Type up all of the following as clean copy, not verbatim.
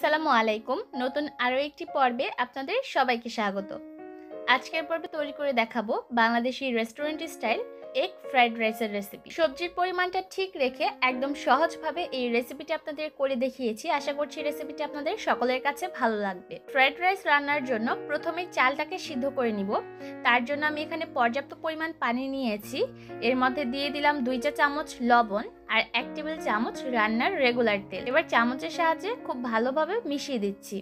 আসসালামু আলাইকুম। নতুন আরও একটি পর্বে আপনাদের সবাইকে স্বাগত। আজকের পর্বে তৈরি করে দেখাবো Bangladeshi restaurant style egg fried রাইসের রেসিপি। সবজির পরিমাণটা ঠিক রেখে একদম সহজভাবে এই রেসিপিটি আপনাদের করে দেখিয়েছি। আশা করছি রেসিপিটি আপনাদের সকলের কাছে ভালো লাগবে। ফ্রাইড রাইস রান্নার জন্য প্রথমে চালটাকে সিদ্ধ করে নিব। তার জন্য আমি এখানে পর্যাপ্ত পরিমাণ পানি নিয়েছি। এর মধ্যে দিয়ে দিলাম 2 চা চামচ লবণ আর 1 টেবিল চামচ রান্নার রেগুলার তেল। এবার চামচের সাহায্যে খুব ভালোভাবে মিশিয়ে দিচ্ছি।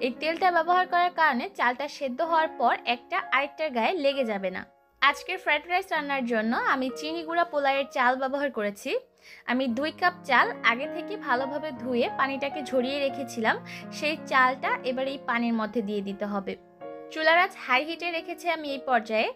এই তেলটা ব্যবহার করার কারণে চালটা সেদ্ধ হওয়ার পর একটা আরেকটার গায়ে লেগে যাবে না। আজকের ফ্রাইড রাইস রান্নার জন্য আমি চিনি গুঁড়া পোলাওয়ের চাল ব্যবহার করেছি। আমি 2 কাপ চাল আগে থেকে ভালোভাবে ধুয়ে পানিটাকে ঝরিয়ে রেখেছিলাম। সেই চালটা এবার এই পানির মধ্যে দিয়ে দিতে হবে। চুলার আঁচ হাই হিটে রেখেছি আমি এই পর্যায়ে।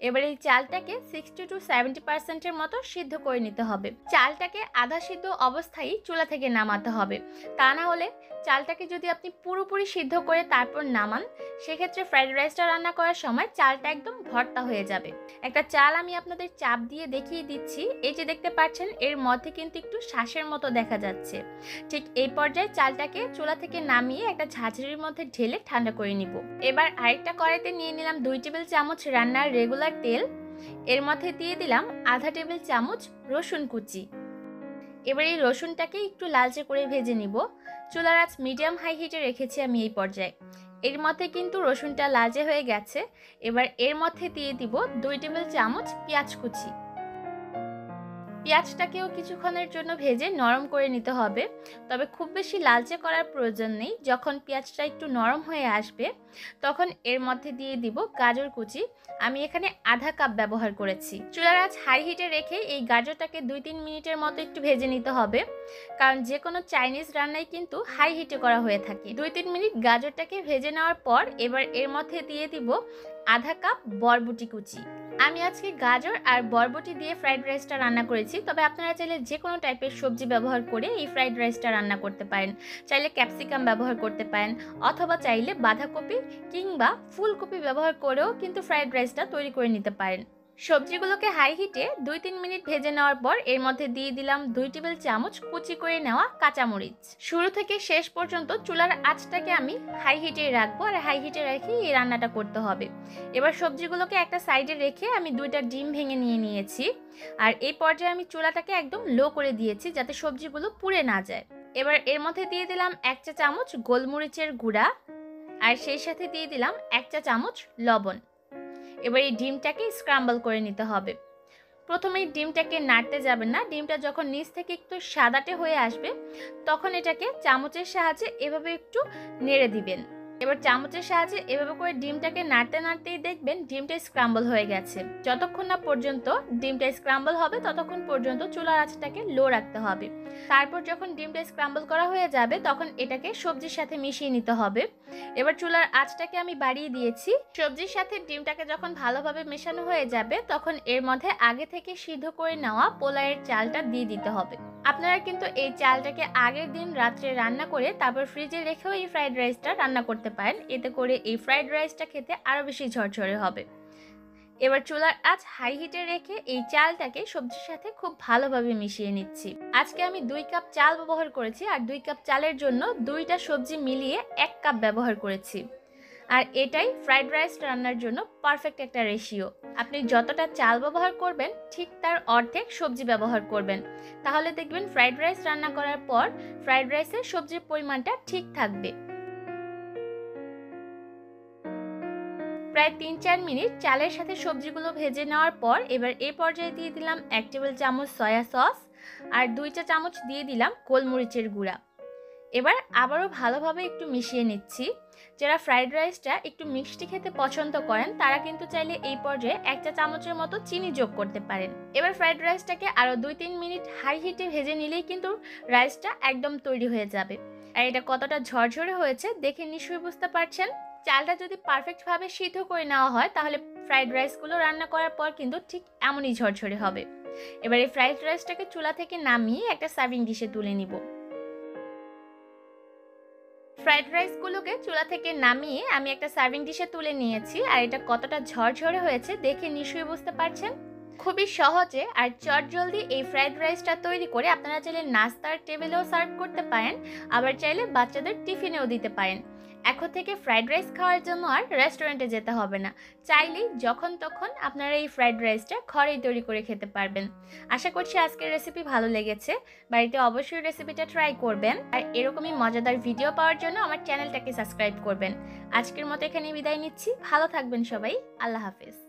এবার এই চালটাকে 60 to 70% মতো সিদ্ধ করে নিতে হবে। চালটাকে আধা সিদ্ধ অবস্থায় চুলা থেকে নামাতে হবে। তা না হলে চালটাকে যদি আপনি পুরোপুরি সিদ্ধ করে তারপর নামান, সেক্ষেত্রে ফ্রাইড রাইসটা রান্না করার সময় চালটা একদম ভর্তা হয়ে যাবে। একটা চাল আমি আপনাদের চাপ দিয়ে দেখিয়ে দিচ্ছি। এই যে দেখতে পাচ্ছেন, এর মধ্যে কিন্তু একটু শ্বাসের মতো দেখা যাচ্ছে। ঠিক এই পর্যায়ে চালটাকে চুলা থেকে নামিয়ে একটা ঝাঁঝরির মধ্যে ঢেলে ঠান্ডা করে নিব। এবার আরেকটা কড়াইতে নিয়ে নিলাম 2 টেবিল চামচ রান্নার রেগুলার তেল। এর মধ্যে দিয়ে দিলাম আধা টেবিল চামচ রসুন কুচি। এবার এই রসুনটাকে একটু লালচে করে ভেজে নিব। চুলার আঁচ মিডিয়াম হাই হিটে রেখেছি আমি এই পর্যায়ে। এর মধ্যে কিন্তু রসুনটা লালচে হয়ে গেছে। এবার এর মধ্যে দিয়ে দিব 2 টেবিল চামচ পেঁয়াজ কুচি। পেঁয়াজটাকেও কিছুক্ষণের জন্য ভেজে নরম করে নিতে হবে, তবে খুব বেশি লালচে করার প্রয়োজন নেই। যখন পেঁয়াজটা একটু নরম হয়ে আসবে তখন এর মধ্যে দিয়ে দিব গাজর কুচি। আমি এখানে আধা কাপ ব্যবহার করেছি। চুলার আঁচ হাই হিটে রেখে এই গাজরটাকে 2-3 মিনিটের মতো একটু ভেজে নিতে হবে, কারণ যে কোনো চাইনিজ রান্নায় কিন্তু হাই হিটে করা হয়ে থাকে। 2-3 মিনিট গাজরটাকে ভেজে নেওয়ার পর এবার এর মধ্যে দিয়ে দিব আধা কাপ বরবটি কুচি। আমি আজকে গাজর আর বরবটি দিয়ে ফ্রাইড রাইসটা রান্না করেছি, তবে আপনারা চাইলে যে কোনো টাইপের সবজি ব্যবহার করে এই ফ্রাইড রাইসটা রান্না করতে পারেন। চাইলে ক্যাপসিকাম ব্যবহার করতে পারেন, অথবা চাইলে বাঁধাকপি কিংবা ফুলকপি ব্যবহার করেও কিন্তু ফ্রাইড রাইসটা তৈরি করে নিতে পারেন। সবজিগুলোকে হাই হিটে 2-3 মিনিট ভেজে নেওয়ার পর এর মধ্যে দিয়ে দিলাম 2 টেবিল চামচ কুচি করে নেওয়া কাঁচামরিচ। শুরু থেকে শেষ পর্যন্ত চুলার আঁচটাকে আমি হাই হিটে রাখবো, আর হাই হিটে রেখে এই রান্নাটা করতে হবে। এবার সবজিগুলোকে একটা সাইডে রেখে আমি 2টা ডিম ভেঙে নিয়েছি। আর এই পর্যায়ে আমি চুলাটাকে একদম লো করে দিয়েছি যাতে সবজিগুলো পুড়ে না যায়। এবার এর মধ্যে দিয়ে দিলাম 1 চা চামচ গোলমরিচের গুঁড়া, আর সেই সাথে দিয়ে দিলাম 1 চা চামচ লবণ। এবার এই ডিমটাকে স্ক্রাম্বল করে নিতে হবে। প্রথমেই ডিমটাকে নাড়তে যাবেন না। ডিমটা যখন নিচ থেকে একটু সাদাটে হয়ে আসবে তখন এটাকে চামচের সাহায্যে এভাবে একটু নেড়ে দিবেন। এবার চামচের সাহায্যে এভাবে করে ডিমটাকে নাড়তে নাড়তেই দেখবেন ডিমটা স্ক্রাম্বল হয়ে গেছে। যতক্ষণ না পর্যন্ত ডিমটা স্ক্রাম্বল হবে ততক্ষণ পর্যন্ত চুলার আঁচটাকে লো রাখতে হবে। তারপর যখন ডিমটা স্ক্রাম্বল করা হয়ে যাবে তখন এটাকে সবজির সাথে মিশিয়ে নিতে হবে। এবার চুলার আঁচটাকে আমি বাড়িয়ে দিয়েছি। সবজির সাথে ডিমটাকে যখন ভালোভাবে মেশানো হয়ে যাবে তখন এর মধ্যে আগে থেকে সিদ্ধ করে নেওয়া পোলাওয়ের চালটা দিয়ে দিতে হবে। আপনারা কিন্তু এই চালটাকে আগের দিন রাত্রে রান্না করে তারপর ফ্রিজে রেখেও এই ফ্রাইড রাইসটা রান্না করতে পারেন। এতে করে এই ফ্রাইড রাইসটা খেতে আরও বেশি ঝরঝরে হবে। এবার চুলার আঁচ হাই হিটে রেখে এই চালটাকে সবজির সাথে খুব ভালোভাবে মিশিয়ে নিচ্ছি। আজকে আমি 2 কাপ চাল ব্যবহার করেছি, আর 2 কাপ চালের জন্য 2টা সবজি মিলিয়ে 1 কাপ ব্যবহার করেছি। আর এটাই ফ্রাইড রাইস রান্নার জন্য পারফেক্ট একটা রেশিও। আপনি যতটা চাল ব্যবহার করবেন ঠিক তার অর্ধেক সবজি ব্যবহার করবেন, তাহলে দেখবেন ফ্রাইড রাইস রান্না করার পর ফ্রাইড রাইসের সবজির পরিমাণটা ঠিক থাকবে। প্রায় 3-4 মিনিট চালের সাথে সবজিগুলো ভেজে নেওয়ার পর এবার এই পর্যায়ে দিয়ে দিলাম 1 টেবিল চামচ সয়া সস, আর 2 চা চামচ দিয়ে দিলাম গোলমরিচের গুঁড়া। এবার আবারও ভালোভাবে একটু মিশিয়ে নিচ্ছি। যারা ফ্রাইড রাইসটা একটু মিষ্টি খেতে পছন্দ করেন তারা কিন্তু চাইলে এই পর্যায়ে 1 চা চামচের মতো চিনি যোগ করতে পারেন। এবার ফ্রাইড রাইসটাকে আরও 2-3 মিনিট হাই হিটে ভেজে নিলেই কিন্তু রাইসটা একদম তৈরি হয়ে যাবে। আর এটা কতটা ঝরঝরে হয়েছে দেখে নিশ্চয়ই বুঝতে পারছেন। চালটা যদি পারফেক্টভাবে সিদ্ধ করে নেওয়া হয় তাহলে ফ্রাইড রাইসগুলো রান্না করার পর কিন্তু ঠিক এমনই ঝরঝরে হবে। এবার এই ফ্রাইড রাইসটাকে চুলা থেকে নামিয়ে একটা সার্ভিং ডিশে তুলে নিব। ফ্রাইড রাইসগুলোকে চুলা থেকে নামিয়ে আমি একটা সার্ভিং ডিশে তুলে নিয়েছি, আর এটা কতটা ঝরঝরে হয়েছে দেখে নিশ্চয়ই বুঝতে পারছেন। খুবই সহজে আর চটজলদি এই ফ্রাইড রাইসটা তৈরি করে আপনারা চাইলে নাস্তার টেবিলেও সার্ভ করতে পারেন, আবার চাইলে বাচ্চাদের টিফিনেও দিতে পারেন। এখন থেকে ফ্রাইড রাইস খাওয়ার জন্য আর রেস্টুরেন্টে যেতে হবে না, চাইলেই যখন তখন আপনারা এই ফ্রাইড রাইসটা ঘরেই তৈরি করে খেতে পারবেন। আশা করছি আজকের রেসিপি ভালো লেগেছে। বাড়িতে অবশ্যই রেসিপিটা ট্রাই করবেন, আর এরকমই মজাদার ভিডিও পাওয়ার জন্য আমার চ্যানেলটাকে সাবস্ক্রাইব করবেন। আজকের মতো এখানে বিদায় নিচ্ছি। ভালো থাকবেন সবাই। আল্লাহ হাফেজ।